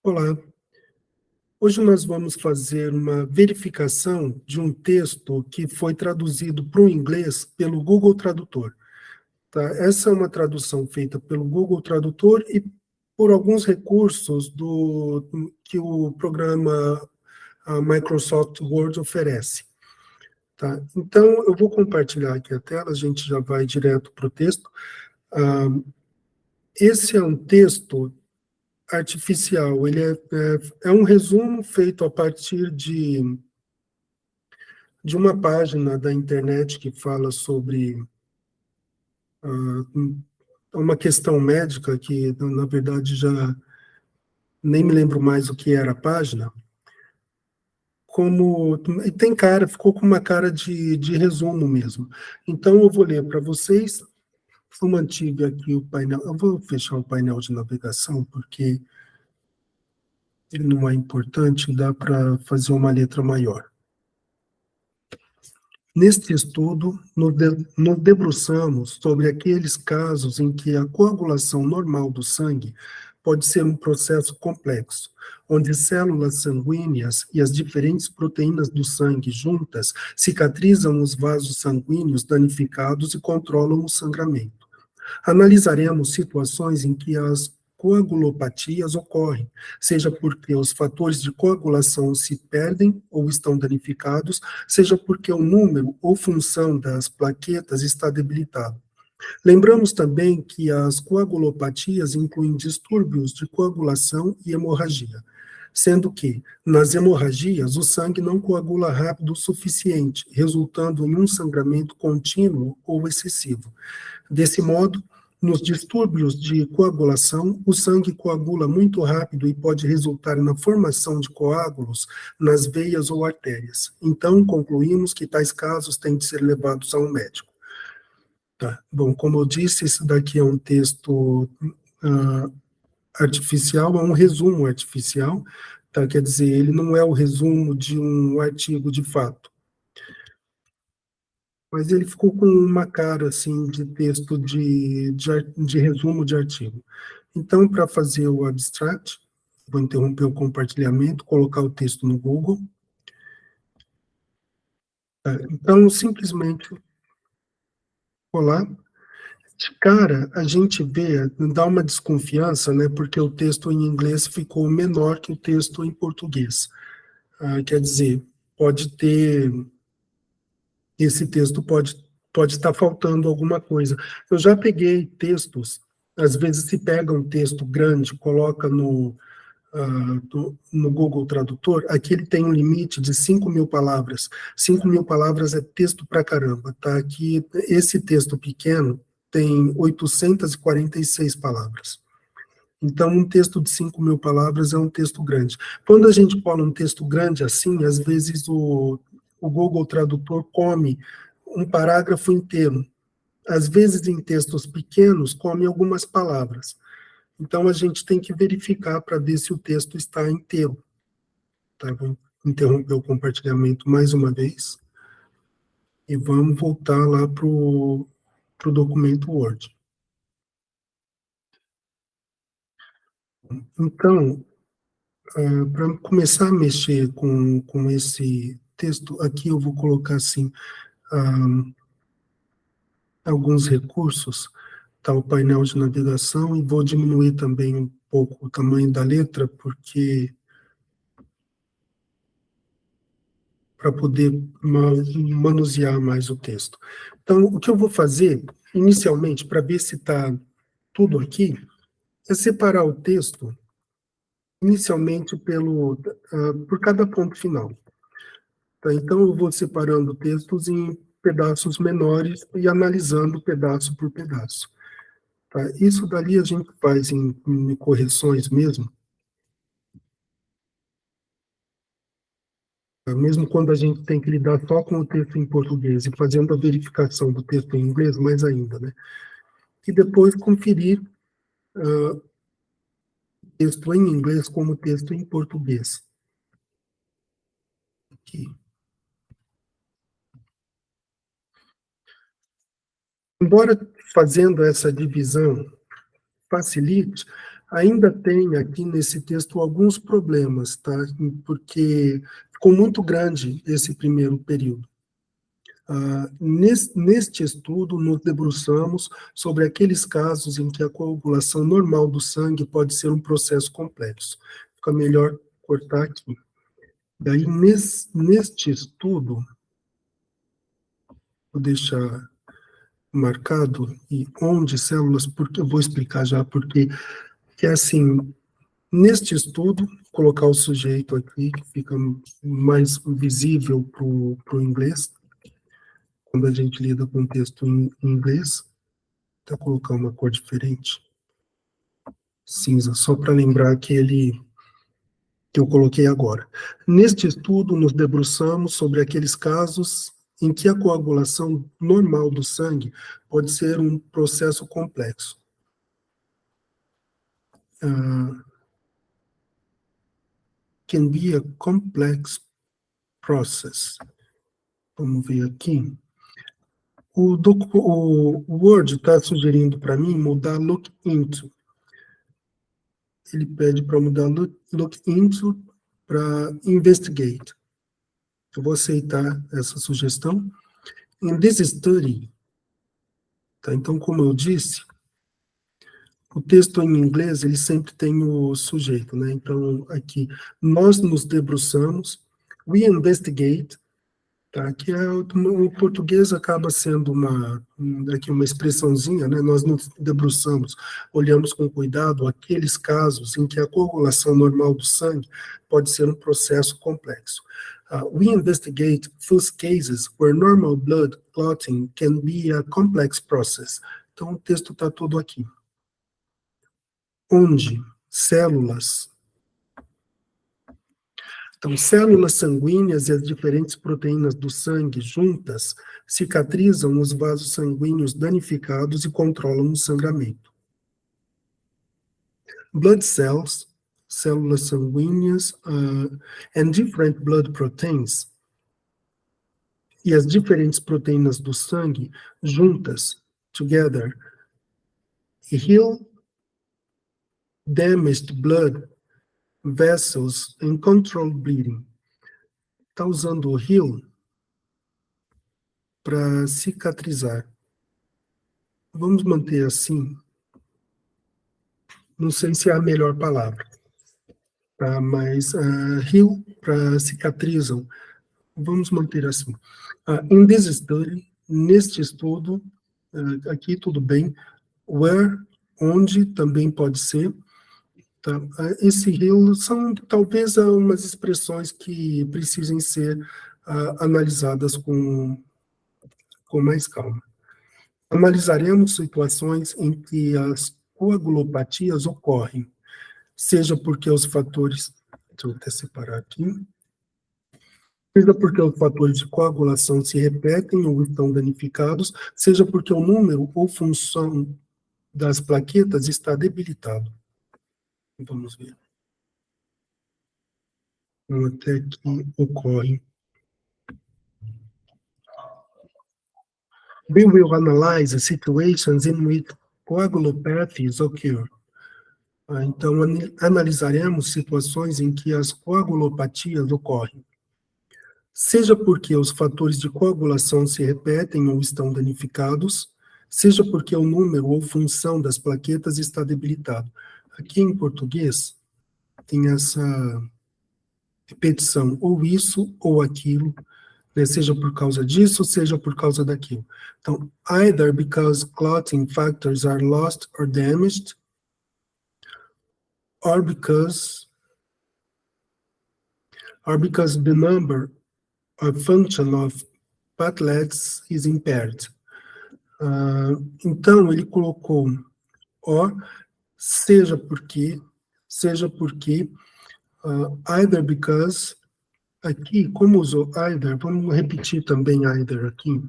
Olá, hoje nós vamos fazer uma verificação de um texto que foi traduzido para o inglês pelo Google Tradutor. Tá? Essa é uma tradução feita pelo Google Tradutor e por alguns recursos que o programa Microsoft Word oferece. Tá? Então, eu vou compartilhar aqui a tela, a gente já vai direto para o texto. Ah, Esse é um texto artificial, ele é um resumo feito a partir de uma página da internet que fala sobre uma questão médica que, na verdade, já nem me lembro mais o que era a página. E tem cara, ficou com uma cara de resumo mesmo. Então, eu vou ler para vocês. Eu mantive aqui o painel. Eu vou fechar o painel de navegação, porque ele não é importante, dá para fazer uma letra maior. Neste estudo, nos debruçamos sobre aqueles casos em que a coagulação normal do sangue pode ser um processo complexo, onde células sanguíneas e as diferentes proteínas do sangue juntas cicatrizam os vasos sanguíneos danificados e controlam o sangramento. Analisaremos situações em que as coagulopatias ocorrem, seja porque os fatores de coagulação se perdem ou estão danificados, seja porque o número ou função das plaquetas está debilitado. Lembramos também que as coagulopatias incluem distúrbios de coagulação e hemorragia, sendo que, nas hemorragias, o sangue não coagula rápido o suficiente, resultando em um sangramento contínuo ou excessivo. Desse modo, nos distúrbios de coagulação, o sangue coagula muito rápido e pode resultar na formação de coágulos nas veias ou artérias. Então, concluímos que tais casos têm de ser levados a um médico. Tá. Bom, como eu disse, esse daqui é um texto artificial, é um resumo artificial, tá? Quer dizer, ele não é o resumo de um artigo de fato. Mas ele ficou com uma cara, assim, de texto de resumo de artigo. Então, para fazer o abstract, vou interromper o compartilhamento, colocar o texto no Google. Tá? Então, simplesmente colar. De cara, a gente vê, dá uma desconfiança, né, porque o texto em inglês ficou menor que o texto em português. Quer dizer, pode ter esse texto pode estar faltando alguma coisa. Eu já peguei textos, às vezes se pega um texto grande, coloca no Google Tradutor, aqui ele tem um limite de 5.000 palavras. 5.000 palavras é texto pra caramba, tá? Aqui, esse texto pequeno tem 846 palavras. Então, um texto de 5.000 palavras é um texto grande. Quando a gente cola um texto grande assim, às vezes o Google Tradutor come um parágrafo inteiro. Às vezes, em textos pequenos, come algumas palavras. Então, a gente tem que verificar para ver se o texto está inteiro. Tá? Vou interromper o compartilhamento mais uma vez e vamos voltar lá para o documento Word. Então, para começar a mexer com esse texto, aqui eu vou colocar assim, alguns recursos, tá, o painel de navegação, e vou diminuir também um pouco o tamanho da letra, porque para poder manusear mais o texto. Então, o que eu vou fazer, inicialmente, para ver se está tudo aqui, é separar o texto, inicialmente, por cada ponto final. Tá? Então, eu vou separando textos em pedaços menores e analisando pedaço por pedaço. Tá? Isso dali a gente faz em correções mesmo, tá? Mesmo quando a gente tem que lidar só com o texto em português e fazendo a verificação do texto em inglês, mais ainda, né? E depois conferir texto em inglês como texto em português. Aqui. Embora fazendo essa divisão facilite, Ainda tem aqui nesse texto alguns problemas, tá? Porque ficou muito grande esse primeiro período. Neste estudo, nos debruçamos sobre aqueles casos em que a coagulação normal do sangue pode ser um processo complexo. Fica melhor cortar aqui. Daí, neste estudo, vou deixar marcado e onde células, porque eu vou explicar já porque que é assim, neste estudo, colocar o sujeito aqui, que fica mais visível para o inglês, quando a gente lida com texto em inglês, vou colocar uma cor diferente, cinza, só para lembrar aquele que eu coloquei agora. Neste estudo, nos debruçamos sobre aqueles casos em que a coagulação normal do sangue pode ser um processo complexo. Can be a complex process. Vamos ver aqui. O Word está sugerindo para mim mudar look into. Ele pede para mudar look into para investigate. Eu vou aceitar essa sugestão. In this study, tá? Então, como eu disse, o texto em inglês, ele sempre tem o sujeito, né? Então, aqui, nós nos debruçamos, we investigate, tá? Que é o português acaba sendo aqui uma expressãozinha, né? Nós nos debruçamos, olhamos com cuidado aqueles casos em que a coagulação normal do sangue pode ser um processo complexo. We investigate those cases where normal blood clotting can be a complex process. Então, o texto está todo aqui. Onde células. Então, células sanguíneas e as diferentes proteínas do sangue juntas cicatrizam os vasos sanguíneos danificados e controlam o sangramento. Blood cells, células sanguíneas, and different blood proteins, e as diferentes proteínas do sangue juntas, together, heal damaged blood vessels and control bleeding. Está usando o heal para cicatrizar. Vamos manter assim. Não sei se é a melhor palavra, tá? Mas heal para cicatrizam. Vamos manter assim. In this study, neste estudo, aqui tudo bem. Where, onde também pode ser. Tá? Esse heal são talvez umas expressões que precisem ser analisadas com mais calma. Analisaremos situações em que as coagulopatias ocorrem, seja porque os fatores, deixa eu até separar aqui, seja porque os fatores de coagulação se repetem ou estão danificados, seja porque o número ou função das plaquetas está debilitado. Vamos ver. Até que ocorre. We will analyze situations in which coagulopathies occur. Então, analisaremos situações em que as coagulopatias ocorrem. Seja porque os fatores de coagulação se repetem ou estão danificados, seja porque o número ou função das plaquetas está debilitado. Aqui em português, tem essa repetição, ou isso ou aquilo, né, seja por causa disso, seja por causa daquilo. Então, either because clotting factors are lost or damaged, or because the number or function of platelets is impaired. Então, ele colocou or, seja porque, either because, aqui, como usou either, vamos repetir também either aqui.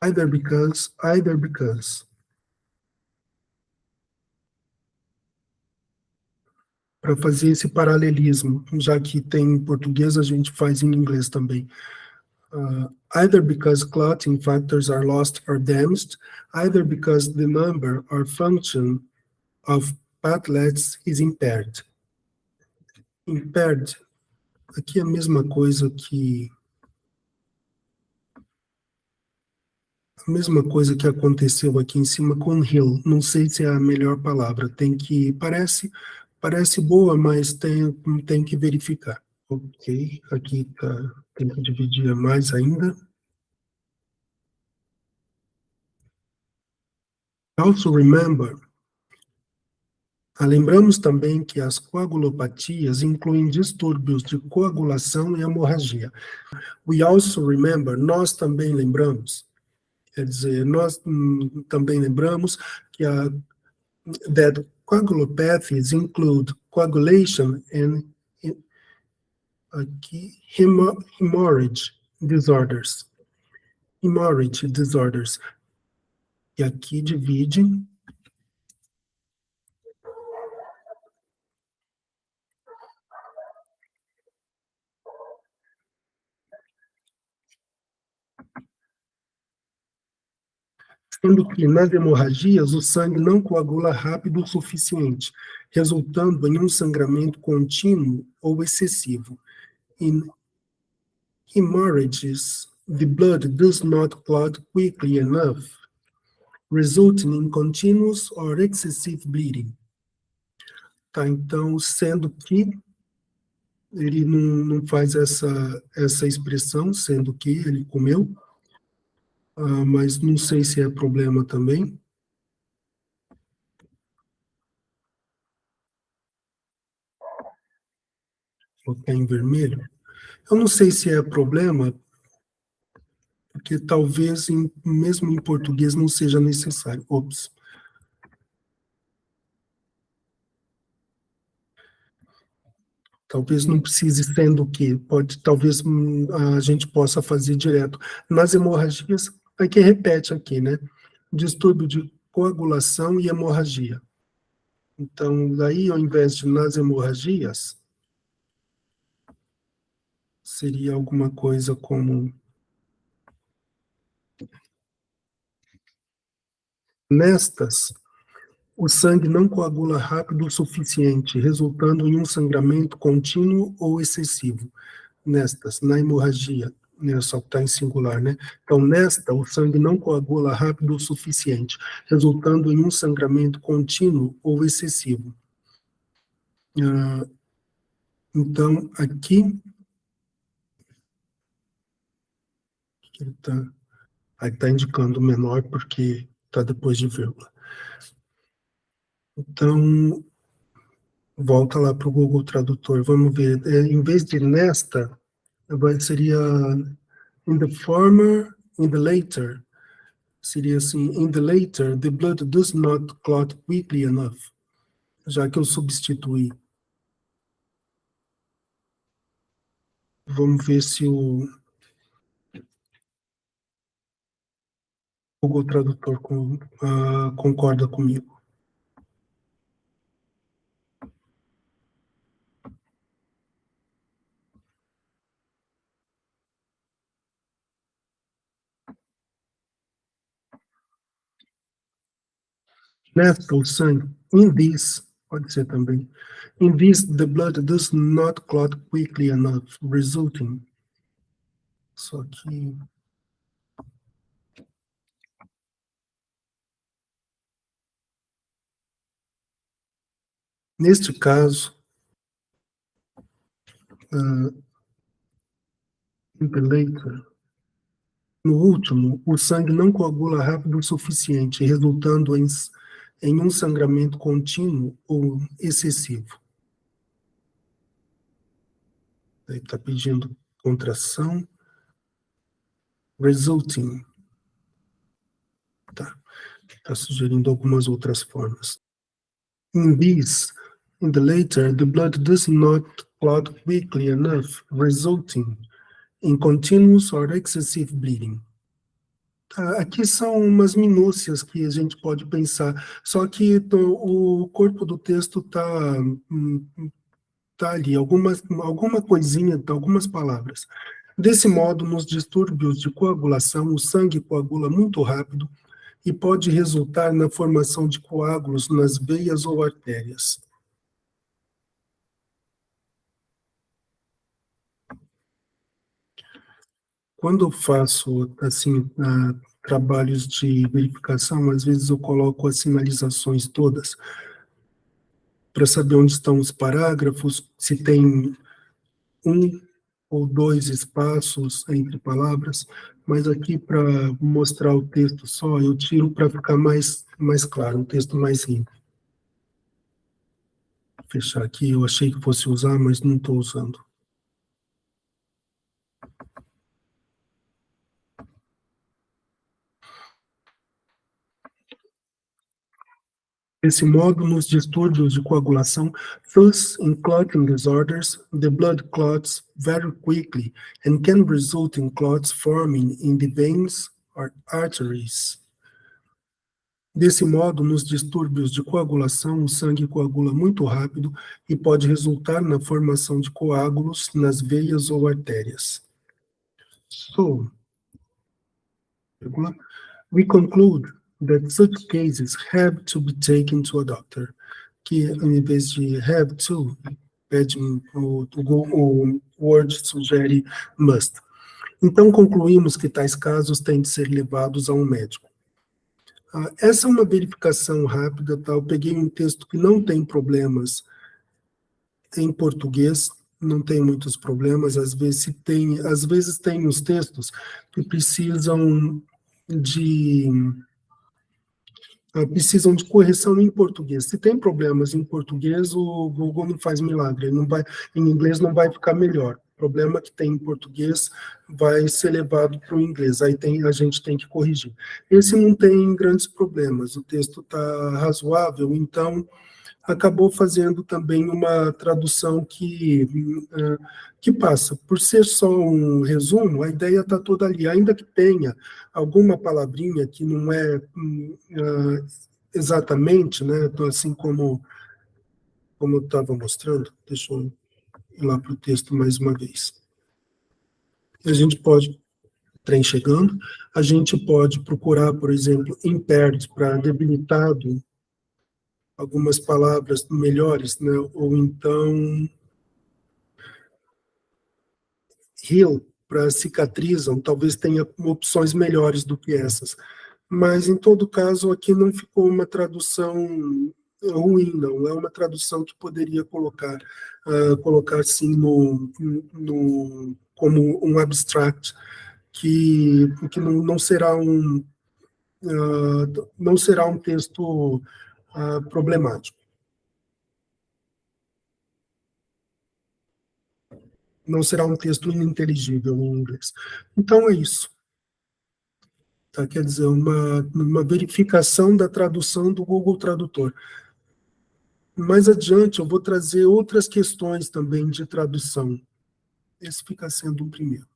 Either because. Para fazer esse paralelismo, já que tem em português, a gente faz em inglês também. either because clotting factors are lost or damaged, either because the number or function of platelets is impaired. Impaired, aqui é a mesma coisa que aconteceu aqui em cima com Hill. Não sei se é a melhor palavra. Parece boa, mas tem que verificar. Ok, aqui tem que dividir mais ainda. Also remember, lembramos também que as coagulopatias incluem distúrbios de coagulação e hemorragia. We also remember, nós também lembramos, quer dizer, nós também lembramos que that coagulopathies include coagulation and aqui, hemorrhage disorders. Hemorrhage disorders. E aqui divide. Sendo que nas hemorragias o sangue não coagula rápido o suficiente, resultando em um sangramento contínuo ou excessivo. In hemorrhages, the blood does not clot quickly enough, resulting in continuous or excessive bleeding. Tá, então, sendo que ele não faz essa expressão, sendo que ele comeu, mas não sei se é problema também. Vou botar em vermelho. Eu não sei se é problema, porque talvez, mesmo em português, não seja necessário. Ops. Talvez não precise, sendo que talvez a gente possa fazer direto. Nas hemorragias, aqui repete aqui, né? Distúrbio de coagulação e hemorragia. Então, daí, ao invés de nas hemorragias, seria alguma coisa como nestas, o sangue não coagula rápido o suficiente, resultando em um sangramento contínuo ou excessivo. Nestas, na hemorragia, né, só que está em singular, né? Então, nesta, o sangue não coagula rápido o suficiente, resultando em um sangramento contínuo ou excessivo. Então, aqui, ele está indicando menor porque está depois de vírgula. Então, volta lá para o Google Tradutor, vamos ver. Em vez de nesta, seria in the former, in the later. Seria assim, in the later, the blood does not clot quickly enough. Já que eu substituí. Vamos ver se o Google Tradutor concorda comigo. Nesta, o sangue, in this, pode ser também. In this, the blood does not clot quickly enough, resulting. Só que... Neste caso, in the later, no último, o sangue não coagula rápido o suficiente, resultando em um sangramento contínuo ou excessivo. Aí está pedindo contração. Resulting. Está sugerindo algumas outras formas. In this, in the later, the blood does not clot quickly enough, resulting in continuous or excessive bleeding. Aqui são umas minúcias que a gente pode pensar, só que o corpo do texto está ali, alguma coisinha, algumas palavras. Desse modo, nos distúrbios de coagulação, o sangue coagula muito rápido e pode resultar na formação de coágulos nas veias ou artérias. Quando eu faço, assim, trabalhos de verificação, às vezes eu coloco as sinalizações todas para saber onde estão os parágrafos, se tem um ou dois espaços entre palavras, mas aqui para mostrar o texto só, eu tiro para ficar mais claro, um texto mais limpo. Vou fechar aqui, eu achei que fosse usar, mas não estou usando. Desse modo, nos distúrbios de coagulação, thus in clotting disorders, the blood clots very quickly and can result in clots forming in the veins or arteries. Desse modo, nos distúrbios de coagulação, o sangue coagula muito rápido e pode resultar na formação de coágulos nas veias ou artérias. So, we conclude that such cases have to be taken to a doctor, que em vez de have to, pede o Word sugere must. Então, concluímos que tais casos têm de ser levados a um médico. Essa é uma verificação rápida, tá? Eu peguei um texto que não tem problemas em português, não tem muitos problemas, às vezes tem os textos que precisam de correção em português. Se tem problemas em português, o Google não faz milagre, ele não vai, em inglês não vai ficar melhor. O problema que tem em português vai ser levado para o inglês, aí a gente tem que corrigir. Esse não tem grandes problemas, o texto está razoável, então acabou fazendo também uma tradução que passa. Por ser só um resumo, a ideia está toda ali, ainda que tenha alguma palavrinha que não é exatamente, né, assim como eu estava mostrando. Deixa eu ir lá para o texto mais uma vez. A gente pode, trem chegando, a gente pode procurar, por exemplo, impaired para debilitado, algumas palavras melhores, né? Ou então heal para cicatrizam, talvez tenha opções melhores do que essas. Mas, em todo caso, aqui não ficou uma tradução ruim, não. É uma tradução que poderia colocar assim, como um abstract, que não será não será um texto problemático. Não será um texto ininteligível em inglês. Então, é isso. Tá? Quer dizer, uma verificação da tradução do Google Tradutor. Mais adiante, eu vou trazer outras questões também de tradução. Esse fica sendo o primeiro.